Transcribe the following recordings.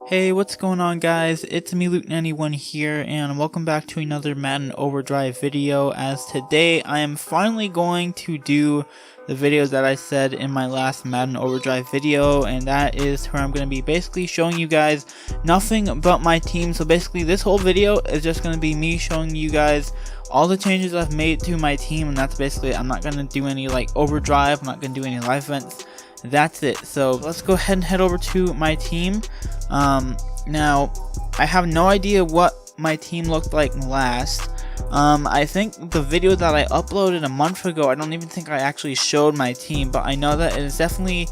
Hey, what's going on guys? It's me Luke91 here and welcome back to another Madden Overdrive video, as today I am finally going to do the videos that I said in my last Madden Overdrive video, and that is where I'm going to be basically showing you guys nothing but my team. So basically this whole video is just going to be me showing you guys all the changes I've made to my team, and that's basically it. I'm not going to do any like overdrive, I'm not going to do any live events. That's it. So let's go ahead and head over to my team. Now I have no idea what my team looked like last. I think the video that I uploaded a month ago, I don't even think I actually showed my team, but I know that it is definitely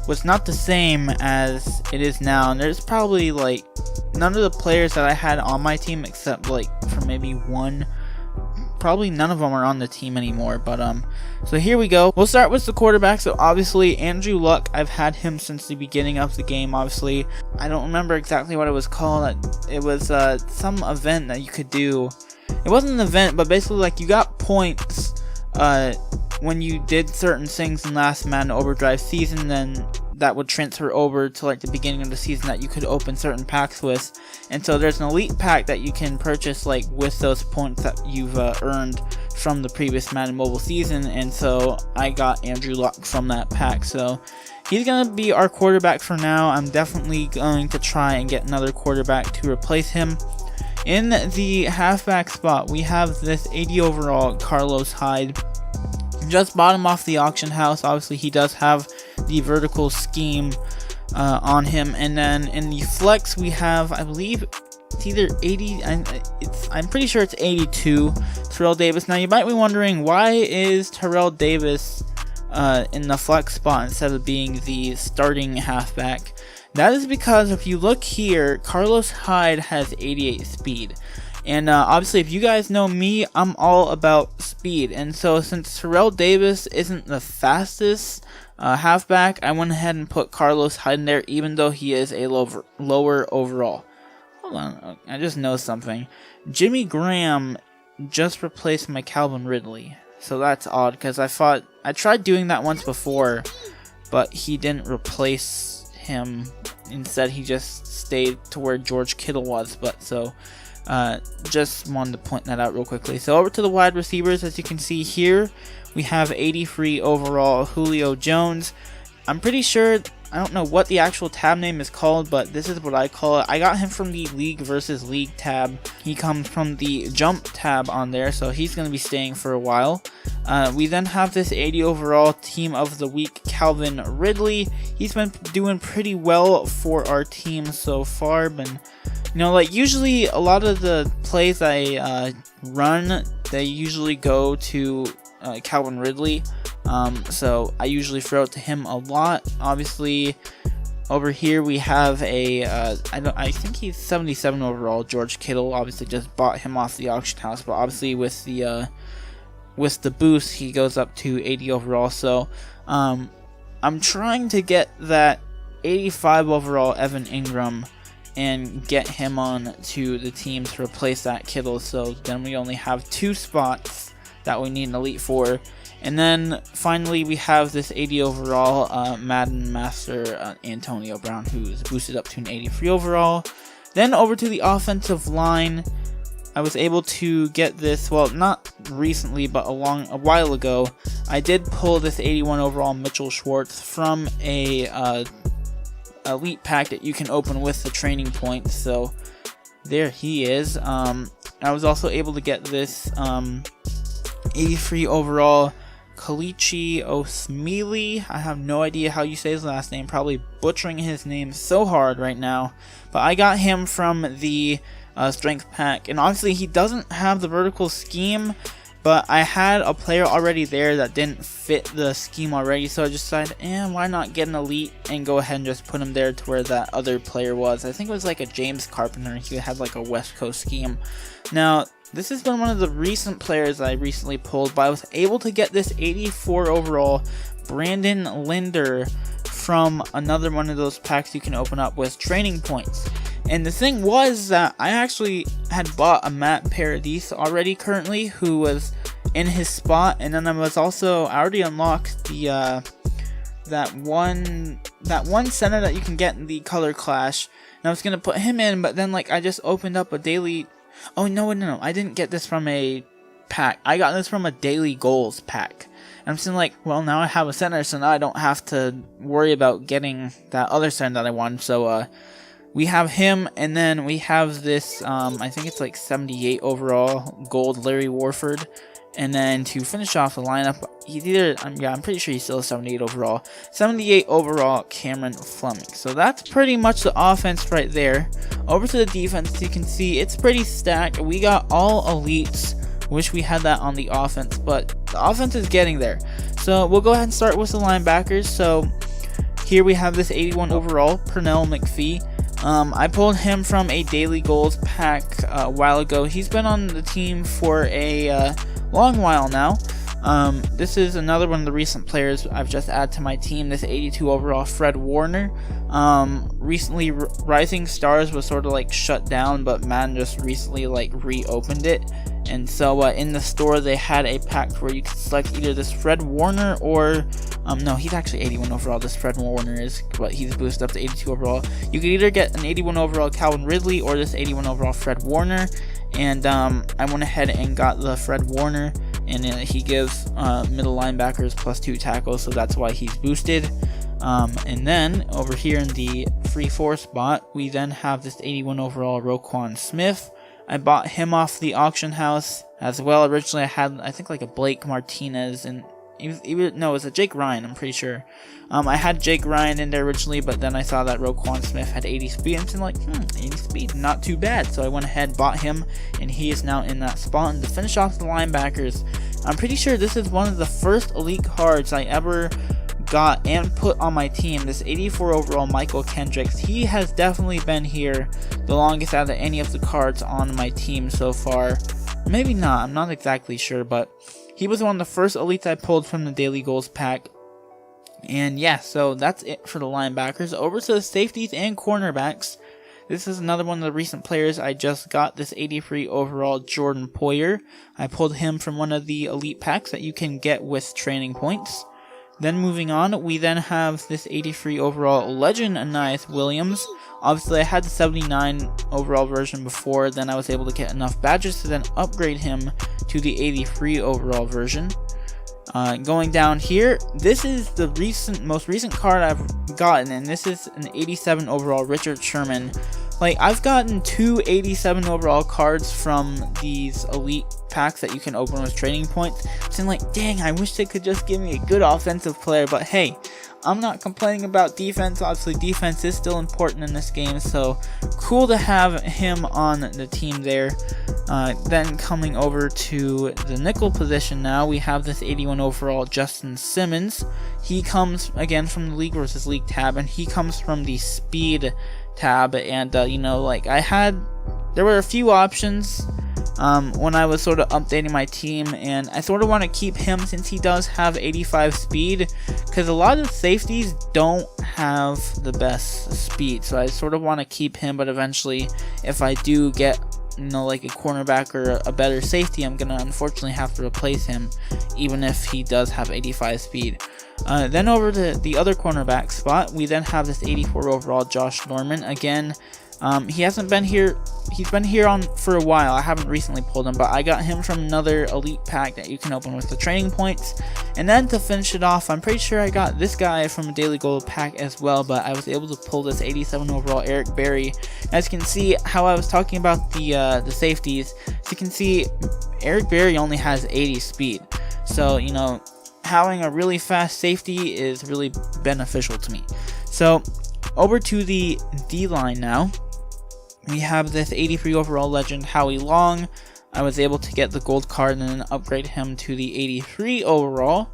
was not the same as it is now, and there's probably like none of the players that I had on my team except like for maybe one. Probably none of them are on the team anymore, but so here we go. We'll start with the quarterback. So obviously Andrew Luck, I've had him since the beginning of the game. Obviously I don't remember exactly what it was called. It was some event that you could do. It wasn't an event, but basically like you got points when you did certain things in last Madden Overdrive season, then that would transfer over to like the beginning of the season that you could open certain packs with. And so there's an elite pack that you can purchase like with those points that you've earned from the previous Madden Mobile season, and so I got Andrew Luck from that pack. So he's gonna be our quarterback for now. I'm definitely going to try and get another quarterback to replace him. In the halfback spot, we have this 80 overall Carlos Hyde. Just bought him off the auction house. Obviously he does have the vertical scheme on him. And then in the flex we have, I believe it's either 80, I'm pretty sure it's 82, Terrell Davis. Now you might be wondering, why is Terrell Davis in the flex spot instead of being the starting halfback? That is because if you look here, Carlos Hyde has 88 speed. And obviously, if you guys know me, I'm all about speed. And so since Terrell Davis isn't the fastest halfback, I went ahead and put Carlos Hyde in there, even though he is a lower overall. Hold on, I just know something. Jimmy Graham just replaced my Calvin Ridley. So that's odd, because I tried doing that once before, but he didn't replace him. Instead, he just stayed to where George Kittle was. But so just wanted to point that out real quickly. So over to the wide receivers, as you can see here, we have 83 overall Julio Jones. I'm pretty sure, I don't know what the actual tab name is called, but this is what I call it. I got him from the League versus League tab. He comes from the Jump tab on there, so he's going to be staying for a while. We then have this 80 overall Team of the Week Calvin Ridley. He's been doing pretty well for our team so far. You know, like usually a lot of the plays I run, they usually go to Calvin Ridley. So I usually throw it to him a lot. Obviously, over here we have a I think he's 77 overall George Kittle. Obviously, just bought him off the auction house, but obviously with the boost, he goes up to 80 overall. So I'm trying to get that 85 overall Evan Ingram and get him on to the team to replace that Kittle. So then we only have 2 spots that we need an elite for. And then finally we have this 80 overall Madden Master Antonio Brown, who is boosted up to an 83 overall. Then over to the offensive line, I was able to get this, well, not recently, but a while ago. I did pull this 81 overall Mitchell Schwartz from a elite pack that you can open with the training points. So there he is. I was also able to get this 83 overall Kalichi Osmili. I have no idea how you say his last name, probably butchering his name so hard right now, but I got him from the strength pack. And obviously he doesn't have the vertical scheme, but I had a player already there that didn't fit the scheme already, so I just decided, why not get an elite and go ahead and just put him there to where that other player was. I think it was like a James Carpenter. He had like a West Coast scheme. Now this has been one of the recent players I recently pulled, but I was able to get this 84 overall Brandon Linder from another one of those packs you can open up with training points. And the thing was that I actually had bought a Matt Paradis already currently, who was in his spot, and then I already unlocked the that one center that you can get in the Color Clash, and I was gonna put him in, but then like I just opened up a daily. Oh no! I didn't get this from a pack. I got this from a daily goals pack. And I'm saying like, well, now I have a center, so now I don't have to worry about getting that other center that I wanted. So we have him, and then we have this. I think it's like 78 overall gold Larry Warford. And then to finish off the lineup, he's either, I'm pretty sure he's still a 78 overall. 78 overall, Cameron Fleming. So that's pretty much the offense right there. Over to the defense, you can see it's pretty stacked. We got all elites. Wish we had that on the offense, but the offense is getting there. So we'll go ahead and start with the linebackers. So here we have this 81 overall, Pernell McPhee. I pulled him from a daily goals pack a while ago. He's been on the team for a long while now. This is another one of the recent players I've just added to my team, this 82 overall Fred Warner. Recently Rising Stars was sort of like shut down, but Madden just recently like reopened it. And so in the store they had a pack where you could select either this Fred Warner or no, he's actually 81 overall, this Fred Warner is, but he's boosted up to 82 overall. You could either get an 81 overall Calvin Ridley or this 81 overall Fred Warner. And I went ahead and got the Fred Warner, and he gives middle linebackers +2 tackles, so that's why he's boosted. And then over here in the free 4 spot, we then have this 81 overall Roquan Smith. I bought him off the auction house as well. Originally I had, I think, like a Blake Martinez, and no, it was a Jake Ryan, I'm pretty sure. I had Jake Ryan in there originally, but then I saw that Roquan Smith had 80 speed, and I'm like, 80 speed, not too bad. So I went ahead, bought him, and he is now in that spot. And to finish off the linebackers, I'm pretty sure this is one of the first elite cards I ever got and put on my team, this 84 overall Michael Kendricks. He has definitely been here the longest out of any of the cards on my team so far. Maybe not, I'm not exactly sure, but he was one of the first elites I pulled from the Daily Goals pack. And yeah, so that's it for the linebackers. Over to the safeties and cornerbacks. This is another one of the recent players I just got, this 83 overall Jordan Poyer. I pulled him from one of the elite packs that you can get with training points. Then moving on, we then have this 83 overall legend Anais Williams. Obviously I had the 79 overall version before, then I was able to get enough badges to then upgrade him to the 83 overall version. Going down here, this is the most recent card I've gotten, and this is an 87 overall Richard Sherman. Like, I've gotten 2 87 overall cards from these elite packs that you can open with training points. I'm like, dang, I wish they could just give me a good offensive player, but hey, I'm not complaining about defense. Obviously, defense is still important in this game, so cool to have him on the team there. Then coming over to the nickel position now, we have this 81 overall Justin Simmons. He comes, again, from the League versus League tab, and he comes from the Speed tab. And, there were a few options when I was sort of updating my team, and I sort of want to keep him since he does have 85 speed, because a lot of safeties don't have the best speed, so I sort of want to keep him. But eventually, if I do get like a cornerback or a better safety, I'm gonna unfortunately have to replace him, even if he does have 85 speed. Then over to the other cornerback spot, we then have this 84 overall Josh Norman. Again, he hasn't been here. He's been here for a while. I haven't recently pulled him, but I got him from another elite pack that you can open with the training points. And then to finish it off, I'm pretty sure I got this guy from a daily gold pack as well, but I was able to pull this 87 overall Eric Berry. As you can see, how I was talking about the safeties, as you can see, Eric Berry only has 80 speed. So, having a really fast safety is really beneficial to me. So, over to the D-line now. We have this 83 overall legend Howie Long. I was able to get the gold card and then upgrade him to the 83 overall.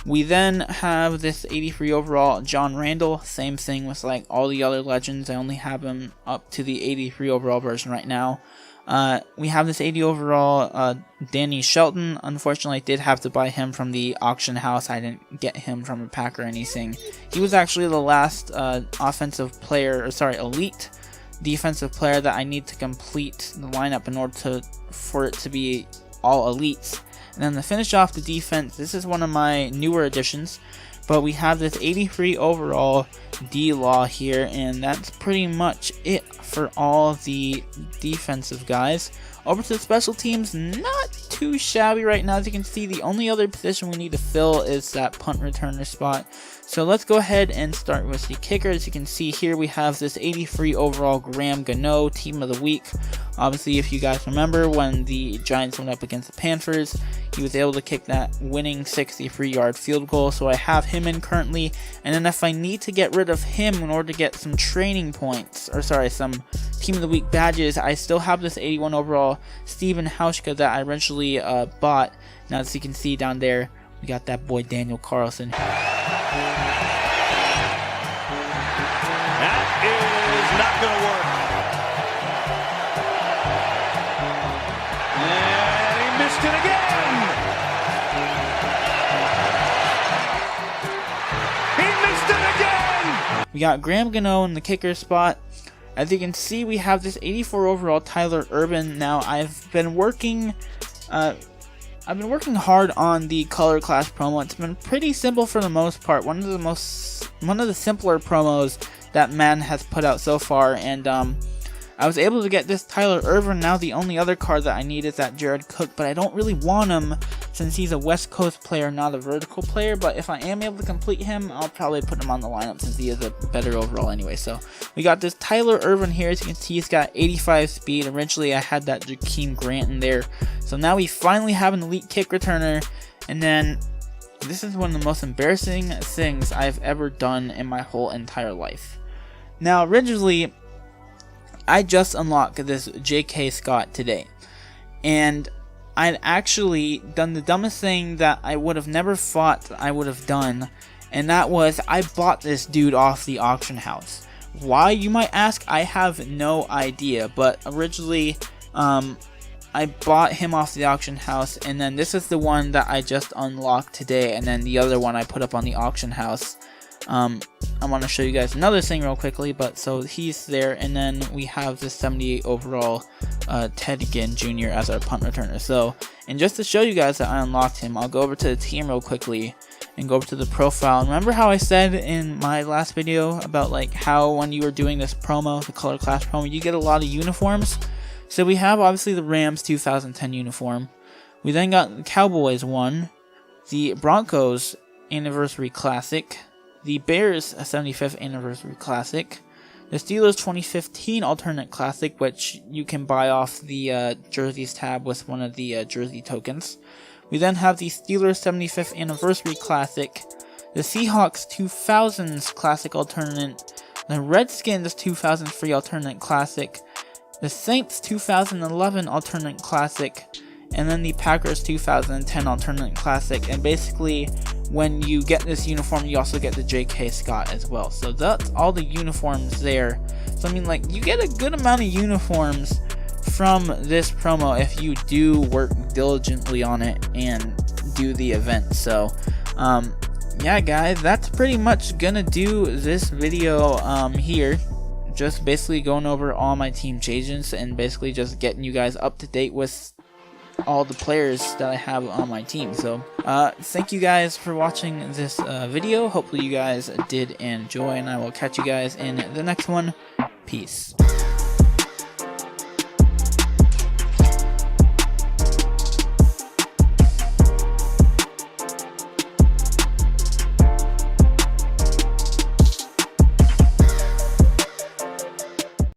We then have this 83 overall John Randall. Same thing with like all the other legends. I only have him up to the 83 overall version right now. We have this 80 overall Danny Shelton. Unfortunately, I did have to buy him from the auction house. I didn't get him from a pack or anything. He was actually the last elite defensive player that I need to complete the lineup in order for it to be all elites. And then to finish off the defense, this is one of my newer additions. But we have this 83 overall D-Law here, and that's pretty much it for all the defensive guys. Over to the special teams, not too shabby right now. As you can see, the only other position we need to fill is that punt returner spot. So let's go ahead and start with the kicker. As you can see here, we have this 83 overall Graham Gano, Team of the Week. Obviously, if you guys remember when the Giants went up against the Panthers, he was able to kick that winning 63-yard field goal. So I have him in currently. And then if I need to get rid of him in order to get some training points, or sorry, some Team of the Week badges, I still have this 81 overall Steven Hauschka that I originally bought. Now, as you can see down there, we got that boy Daniel Carlson. That is not going to work. And he missed it again. He missed it again. We got Graham Gano in the kicker spot. As you can see, we have this 84 overall Tyler Urban. Now, I've been working hard on the color clash promo. It's been pretty simple for the most part. One of the simpler promos that Madden has put out so far, and I was able to get this Tyler Irvin. Now the only other card that I need is that Jared Cook, but I don't really want him since he's a West Coast player, not a vertical player. But if I am able to complete him, I'll probably put him on the lineup since he is a better overall anyway. So we got this Tyler Irvin here. As you can see, he's got 85 speed. Originally I had that Jakeem Grant in there. So now we finally have an elite kick returner. And then this is one of the most embarrassing things I've ever done in my whole entire life. Now, originally, I just unlocked this J.K. Scott today, and I'd actually done the dumbest thing that I would have never thought I would have done, and that was I bought this dude off the auction house. Why, you might ask? I have no idea, but originally, I bought him off the auction house, and then this is the one that I just unlocked today, and then the other one I put up on the auction house. I want to show you guys another thing real quickly, but so he's there, and then we have this 78 overall Ted Ginn Jr. as our punt returner. So, and just to show you guys that I unlocked him, I'll go over to the team real quickly and go over to the profile. And remember how I said in my last video about like how when you were doing this promo, the color clash promo, you get a lot of uniforms. So we have obviously the Rams 2010 uniform. We then got the Cowboys one, the Broncos Anniversary Classic, the Bears 75th Anniversary Classic, the Steelers 2015 Alternate Classic, which you can buy off the jerseys tab with one of the jersey tokens. We then have the Steelers 75th Anniversary Classic, the Seahawks 2000s Classic Alternate, the Redskins 2003 Alternate Classic, the Saints 2011 Alternate Classic, and then the Packers 2010 Alternate Classic. And basically, when you get this uniform, you also get the J.K. Scott as well. So that's all the uniforms there. So I mean, like, you get a good amount of uniforms from this promo if you do work diligently on it and do the event. So yeah guys, that's pretty much gonna do this video here. Just basically going over all my team changes and basically just getting you guys up to date with all the players that I have on my team. So thank you guys for watching this video. Hopefully you guys did enjoy, and I will catch you guys in the next one. Peace.